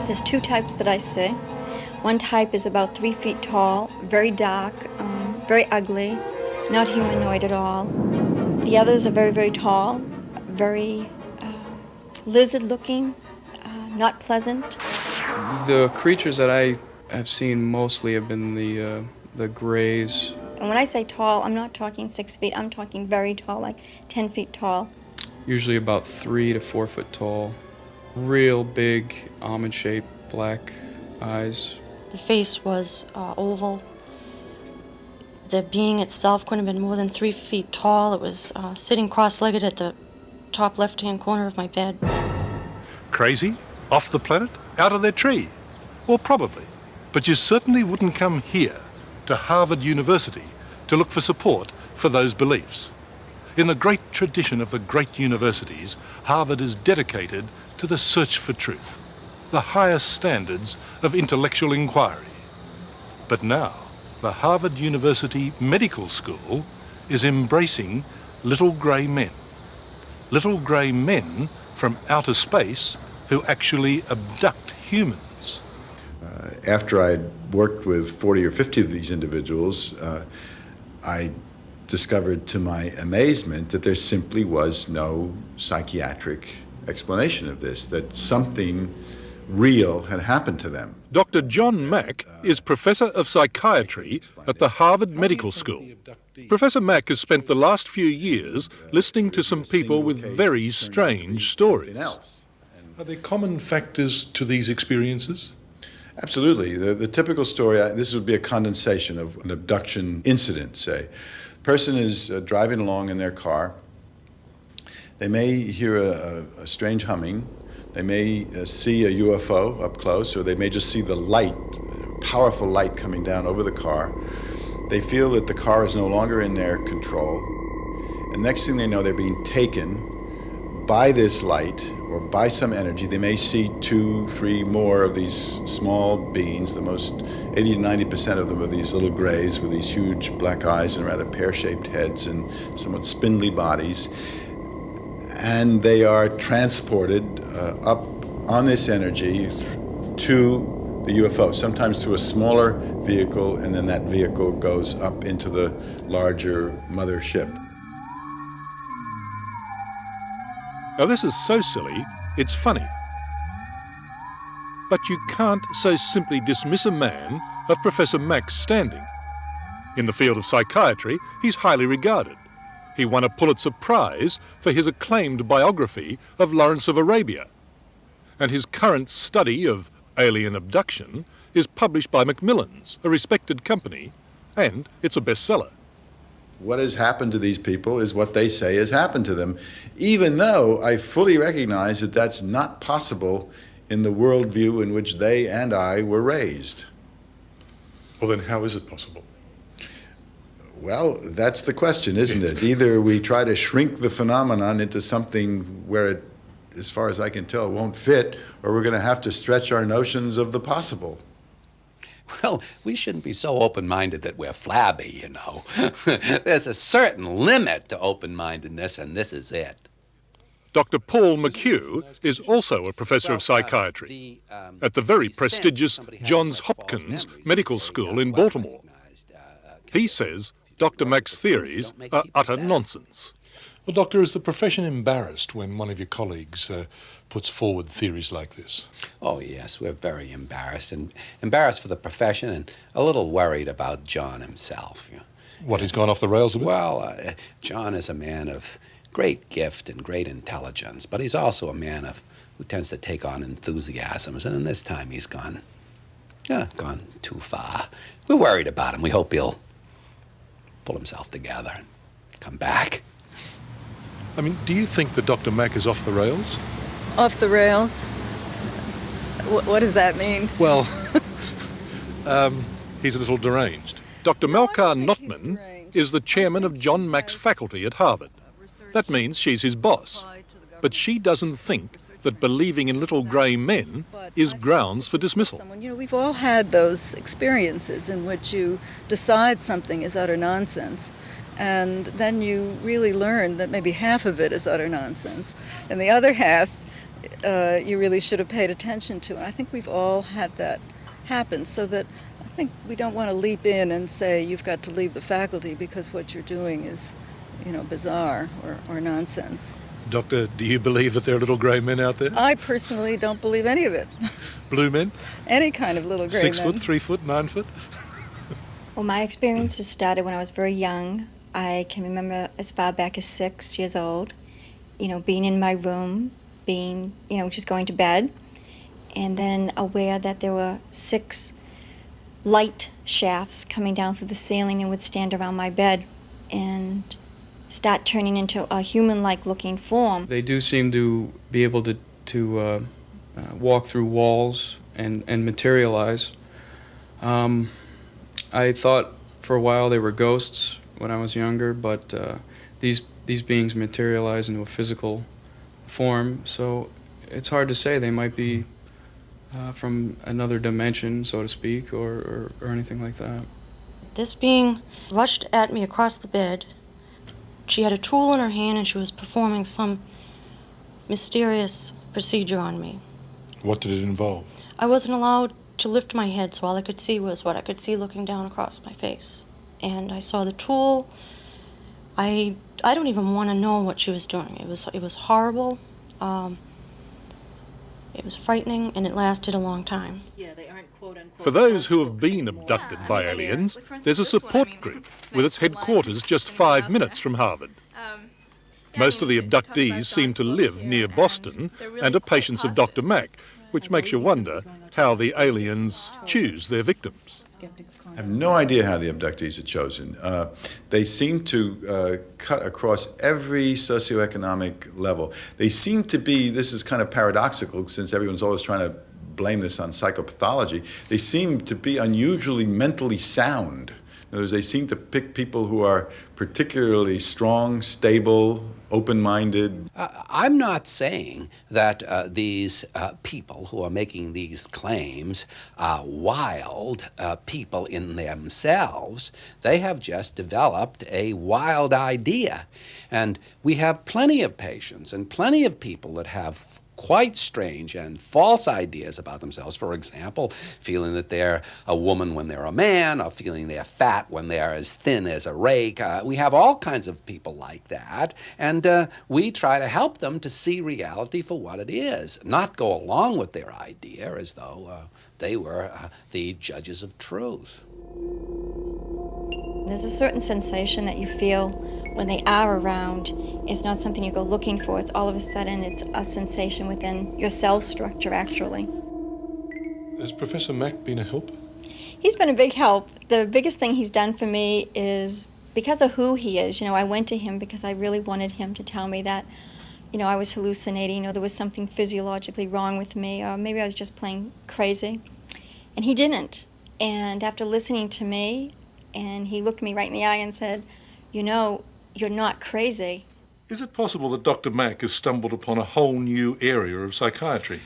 There's two types that I see. One type is about 3 feet tall, very dark, very ugly, not humanoid at all. The others are very, very tall, very lizard-looking, not pleasant. The creatures that I have seen mostly have been the grays. And when I say tall, I'm not talking 6 feet, I'm talking very tall, like 10 feet tall. Usually about 3 to 4 foot tall. Real big, almond-shaped, black eyes. The face was oval. The being itself couldn't have been more than 3 feet tall. It was sitting cross-legged at the top left-hand corner of my bed. Crazy? Off the planet? Out of their tree? Well, probably. But you certainly wouldn't come here, to Harvard University, to look for support for those beliefs. In the great tradition of the great universities, Harvard is dedicated to the search for truth, the highest standards of intellectual inquiry. But now, the Harvard University Medical School is embracing little grey men. Little grey men from outer space who actually abduct humans. After I'd worked with 40 or 50 of these individuals, I discovered to my amazement that there simply was no psychiatric explanation of this, that something real had happened to them. Dr. John Mack is Professor of Psychiatry at the Harvard Medical School. Professor Mack has spent the last few years listening to some people with very strange stories. Are there common factors to these experiences? Absolutely. The typical story, this would be a condensation of an abduction incident, say. Person is driving along in their car. They may hear a strange humming. They may see a UFO up close, or they may just see the light, powerful light coming down over the car. They feel that the car is no longer in their control. And next thing they know, they're being taken by this light or by some energy. They may see 2, 3 more of these small beings. The most 80 to 90% of them are these little grays with these huge black eyes and rather pear-shaped heads and somewhat spindly bodies. And they are transported up on this energy to the UFO, sometimes through a smaller vehicle, and then that vehicle goes up into the larger mothership. Now this is so silly, it's funny. But you can't so simply dismiss a man of Professor Mack's standing. In the field of psychiatry, he's highly regarded. He won a Pulitzer Prize for his acclaimed biography of Lawrence of Arabia. And his current study of alien abduction is published by Macmillan's, a respected company, and it's a bestseller. What has happened to these people is what they say has happened to them, even though I fully recognize that that's not possible in the worldview in which they and I were raised. Well, then how is it possible? Well, that's the question, isn't it? Either we try to shrink the phenomenon into something where it, as far as I can tell, won't fit, or we're going to have to stretch our notions of the possible. Well, we shouldn't be so open-minded that we're flabby, you know. There's a certain limit to open-mindedness, and this is it. Dr. Paul McHugh is also a professor of psychiatry at the very prestigious Johns Hopkins Medical School in Baltimore. He says Dr. Mack's theories are utter nonsense. Well, Doctor, is the profession embarrassed when one of your colleagues puts forward theories like this? Oh, yes, we're very embarrassed, and embarrassed for the profession and a little worried about John himself. You know. What, he's gone off the rails a bit? Well, John is a man of great gift and great intelligence, but he's also a man who tends to take on enthusiasms, and in this time he's gone too far. We're worried about him. We hope he'll pull himself together and come back. I mean, do you think that Dr. Mack is off the rails? Off the rails? What does that mean? Well, he's a little deranged. Dr. Melkar Notman is the chairman of John Mack's faculty at Harvard. That means she's his boss. But she doesn't think that believing in little grey men is grounds for dismissal. You know, we've all had those experiences in which you decide something is utter nonsense, and then you really learn that maybe half of it is utter nonsense, and the other half you really should have paid attention to. And I think we've all had that happen, so that I think we don't want to leap in and say you've got to leave the faculty because what you're doing is, bizarre or nonsense. Doctor, do you believe that there are little grey men out there? I personally don't believe any of it. Blue men? Any kind of little grey 6 men. foot, 3 foot, 9 foot? Well, my experiences started when I was very young. I can remember as far back as 6 years old, being in my room, being, just going to bed, and then aware that there were 6 light shafts coming down through the ceiling and would stand around my bed and start turning into a human-like looking form. They do seem to be able to walk through walls and materialize. I thought for a while they were ghosts when I was younger, but these beings materialize into a physical form, so it's hard to say. They might be from another dimension, so to speak, or anything like that. This being rushed at me across the bed. She had a tool in her hand and she was performing some mysterious procedure on me. What did it involve? I wasn't allowed to lift my head, so all I could see was what I could see looking down across my face. And I saw the tool. I don't even want to know what she was doing. It was horrible. It was frightening, and it lasted a long time. Yeah, they aren't quote unquote. For those who have been abducted by aliens, there's a support group with its headquarters just 5 minutes from Harvard. Most of the abductees seem to live near Boston and are patients of Dr. Mack, which makes you wonder how the aliens choose their victims. I have no idea how the abductees are chosen. They seem to cut across every socioeconomic level. They seem to be, this is kind of paradoxical since everyone's always trying to blame this on psychopathology, they seem to be unusually mentally sound. In other words, they seem to pick people who are particularly strong, stable, open-minded. I'm not saying that these people who are making these claims are wild people in themselves. They have just developed a wild idea. And we have plenty of patients and plenty of people that have quite strange and false ideas about themselves. For example, feeling that they're a woman when they're a man, or feeling they're fat when they're as thin as a rake. We have all kinds of people like that, and we try to help them to see reality for what it is, not go along with their idea as though they were the judges of truth. There's a certain sensation that you feel when they are around. It's not something you go looking for. It's all of a sudden, it's a sensation within your cell structure, actually. Has Professor Mack been a helper? He's been a big help. The biggest thing he's done for me is because of who he is. I went to him because I really wanted him to tell me that, I was hallucinating, or there was something physiologically wrong with me, or maybe I was just plain crazy. And he didn't. And after listening to me, and he looked me right in the eye and said, you're not crazy. Is it possible that Dr. Mack has stumbled upon a whole new area of psychiatry?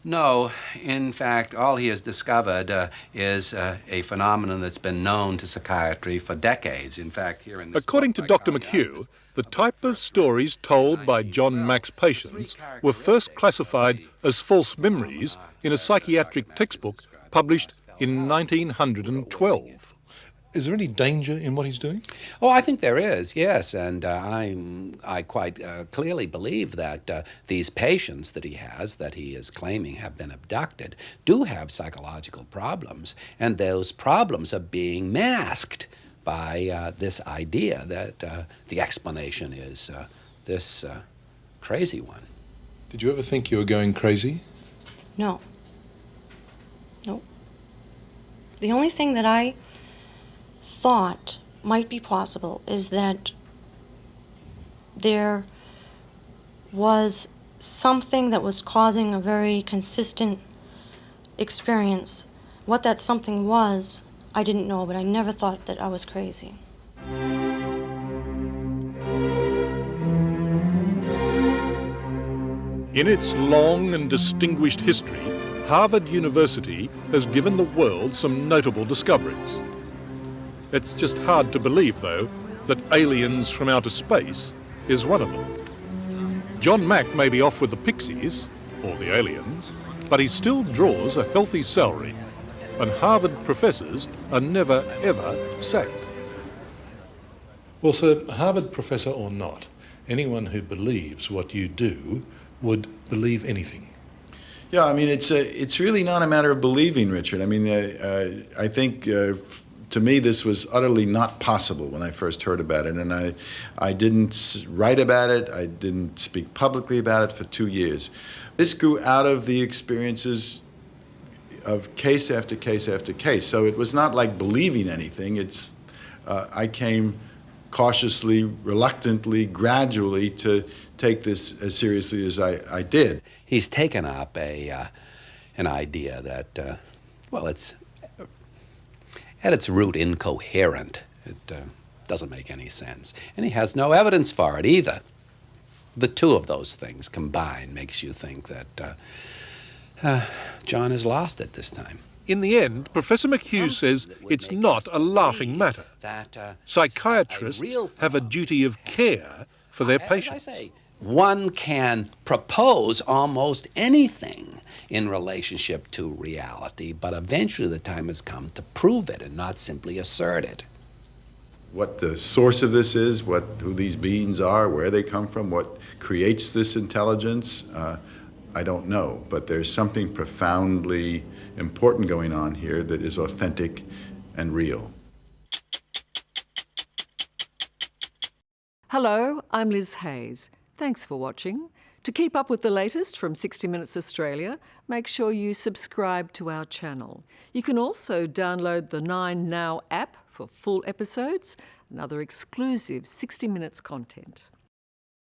No, in fact, all he has discovered is a phenomenon that's been known to psychiatry for decades. In fact, here in this According to Dr. McHugh, the type of stories told by John Mack's patients were first classified as false memories in a psychiatric textbook published in 1912. Is there any danger in what he's doing? Oh, I think there is, yes, and I quite clearly believe that these patients that he is claiming have been abducted, do have psychological problems, and those problems are being masked by this idea that the explanation is this crazy one. Did you ever think you were going crazy? No. Nope. The only thing that I thought might be possible is that there was something that was causing a very consistent experience. What that something was, I didn't know, but I never thought that I was crazy. In its long and distinguished history, Harvard University has given the world some notable discoveries. It's just hard to believe, though, that aliens from outer space is one of them. John Mack may be off with the pixies, or the aliens, but he still draws a healthy salary, and Harvard professors are never ever sacked. Well, sir, Harvard professor or not, anyone who believes what you do would believe anything. Yeah, I mean, it's really not a matter of believing, Richard. I mean, I think to me this was utterly not possible when I first heard about it, and I didn't write about it, I didn't speak publicly about it for 2 years. This grew out of the experiences of case after case after case. So it was not like believing anything. I came cautiously, reluctantly, gradually to take this as seriously as I did. He's taken up an idea that, well, it's at its root incoherent. It doesn't make any sense. And he has no evidence for it either. The two of those things combined makes you think that John has lost it this time. In the end, Professor McHugh says it's not a laughing matter. Psychiatrists have a duty of care for their patients. One can propose almost anything in relationship to reality, but eventually the time has come to prove it and not simply assert it. What the source of this is, who these beings are, where they come from, what creates this intelligence, I don't know. But there's something profoundly important going on here that is authentic and real. Hello, I'm Liz Hayes. Thanks for watching. To keep up with the latest from 60 Minutes Australia, make sure you subscribe to our channel. You can also download the 9 Now app for full episodes and other exclusive 60 Minutes content.